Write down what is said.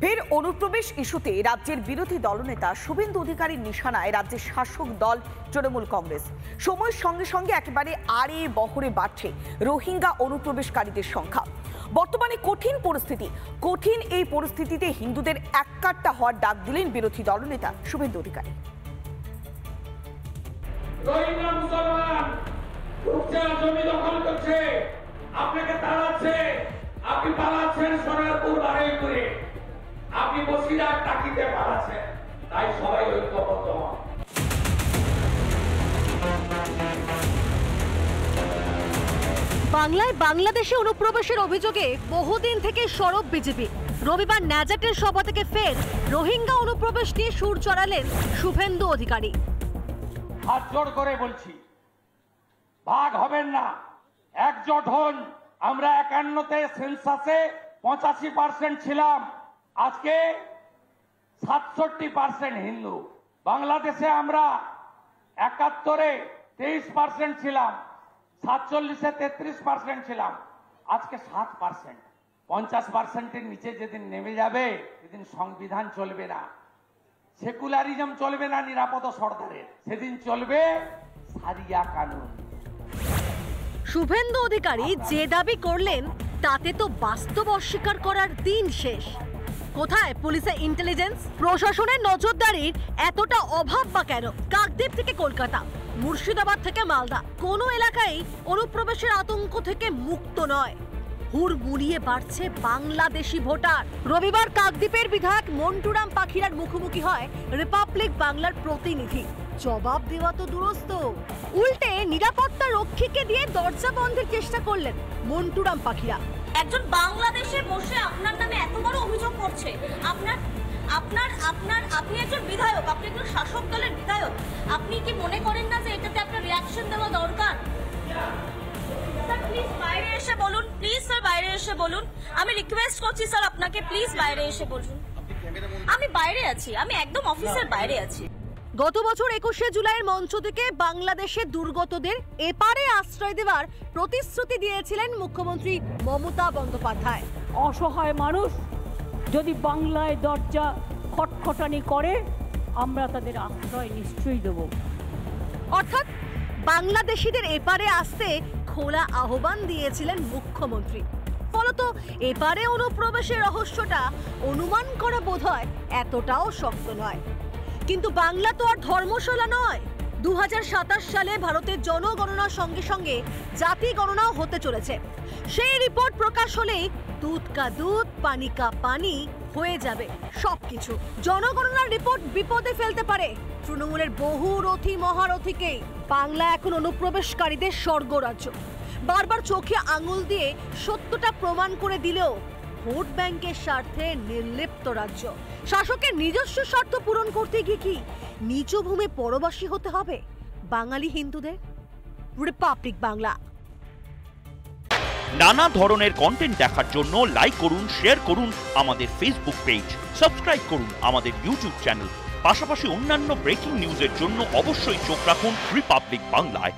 ফের অনুপ্রবেশ ইস্যুতে রাজ্যের বিরোধী দলনেতা শুভেন্দু অধিকারীর নিশানায় রাজ্যের শাসক দল তৃণমূল কংগ্রেস। সময়ের সঙ্গে সঙ্গে একেবারে আড়ে বহরে বাড়ছে রোহিঙ্গা অনুপ্রবেশকারীদের সংখ্যা। বর্তমানে কঠিন এই পরিস্থিতিতে হিন্দুদের এককাট্টা হওয়ার ডাক দিলেন বিরোধী দলনেতা শুভেন্দু অধিকারী। রোহিঙ্গা মুসলমান জমি দখল করছে, আপনাকে তাড়াচ্ছে, আপনি পালাচ্ছেন সোনারপুর বাড়ি করে, আপনি বসিরহাট টাকিতে পালাচ্ছেন, তাই সবাই ঐক্যবদ্ধ হন। বাংলায় বাংলাদেশে অনুপ্রবেশের অভিযোগে বহুদিন থেকে সরব বিজেপি। রবিবার ন্যাজাটের সভা থেকে ফের রোহিঙ্গা অনুপ্রবেশ নিয়ে সুর চড়ালেন শুভেন্দু অধিকারী। হাত জোড় করে বলছি, ভাগ হবেন না, একজোট হন। আমরা 51-তে সেন্সাসে 85% ছিলাম, আজকে 67% হিন্দু। বাংলাদেশে আমরা 71-এ 23% ছিলাম, 47-এ 33% ছিলাম, আজকে 7%। 50%-এর নিচে যেদিন নেমে যাবে সেদিন সংবিধান চলবে না, সেকুলারিজম চলবে না নিরাপদ সরকারের, সেদিন চলবে সারিয়া কানুন। শুভেন্দু অধিকারী যে দাবি করলেন তাতে তো বাস্তব অস্বীকার করার দিন শেষ। কোথায় পুলিশের ইন্টেলিজেন্স, প্রশাসনের নজরদারির এতটা অভাব বা কেন? কাকদ্বীপ থেকে কলকাতা, মুর্শিদাবাদ থেকে মালদা, কোনো এলাকায় অনুপ্রবেশের আতঙ্ক থেকে মুক্ত নয়। হুড়মুড়িয়ে বাড়ছে বাংলাদেশি ভোটার। রবিবার কাকদ্বীপের বিধায়ক মন্টুরাম পাখিরার মুখোমুখি হয় রিপাবলিক বাংলার প্রতিনিধি। জবাব দেওয়া তো দূরস্থ, উল্টে নিরাপত্তা রক্ষীকে দিয়ে দরজা বন্ধের চেষ্টা করলেন মন্টুরাম পাখিরা। একজন বাংলাদেশে বসে আপনার নামে এত বড় অভিযোগ করছে, আপনি একজন বিধায়ক, আপনি একজন শাসক দলের বিধায়ক, আপনি কি মনে করেন না যে এটাতে আপনার রিঅ্যাকশন দেওয়া দরকার? স্যার প্লিজ বাইরে এসে বলুন, প্লিজ স্যার বাইরে এসে বলুন, আমি রিকোয়েস্ট করছি স্যার আপনাকে, প্লিজ বাইরে এসে বলুন। আমি বাইরে আছি, আমি একদম অফিসের বাইরে আছি। গত বছর 21শে জুলাইয়ের মঞ্চ থেকে বাংলাদেশের দুর্গতদের এপারে আশ্রয় দেওয়ার প্রতিশ্রুতি দিয়েছিলেন মুখ্যমন্ত্রী মমতা বন্দ্যোপাধ্যায়। অসহায় মানুষ যদি বাংলায় দরজা খটখটানি করে, আমরা তাদের আশ্রয় নিশ্চয়ই দেব। অর্থাৎ বাংলাদেশিদের এপারে আসতে খোলা আহ্বান দিয়েছিলেন মুখ্যমন্ত্রী। ফলত এপারে অনুপ্রবেশের রহস্যটা অনুমান করা বোধহয় এতটাও শক্ত নয়। কিন্তু বাংলা তো আর ধর্মশালা নয়। 2027 সালে ভারতের জনগণনার সঙ্গে সঙ্গে জাতি গণনাও হতে চলেছে। সেই রিপোর্ট প্রকাশ হলেই দুধ কা দুধ পানি কা পানি হয়ে যাবে সবকিছু। জনগণনার রিপোর্ট বিপদে ফেলতে পারে তৃণমূলের বহু রথী মহারথীকে। বাংলা এখন অনুপ্রবেশকারীদের স্বর্গরাজ্য। বারবার চোখে আঙুল দিয়ে সত্যটা প্রমাণ করে দিলেও ভোট ব্যাংকের স্বার্থে নির্লিপ্ত রাজ্য। শাসকের নিজস্ব স্বার্থ পূরণ করতে গিয়ে কি নিজ ভূমে পরবাসী হতে হবে বাঙালি হিন্দুদের? রিপাবলিক বাংলা। নানা ধরনের কন্টেন্ট দেখার জন্য লাইক করুন, শেয়ার করুন আমাদের ফেসবুক পেজ, সাবস্ক্রাইব করুন আমাদের ইউটিউব চ্যানেল। পাশাপাশি অন্যান্য ব্রেকিং নিউজের জন্য অবশ্যই চোখ রাখুন রিপাবলিক বাংলায়।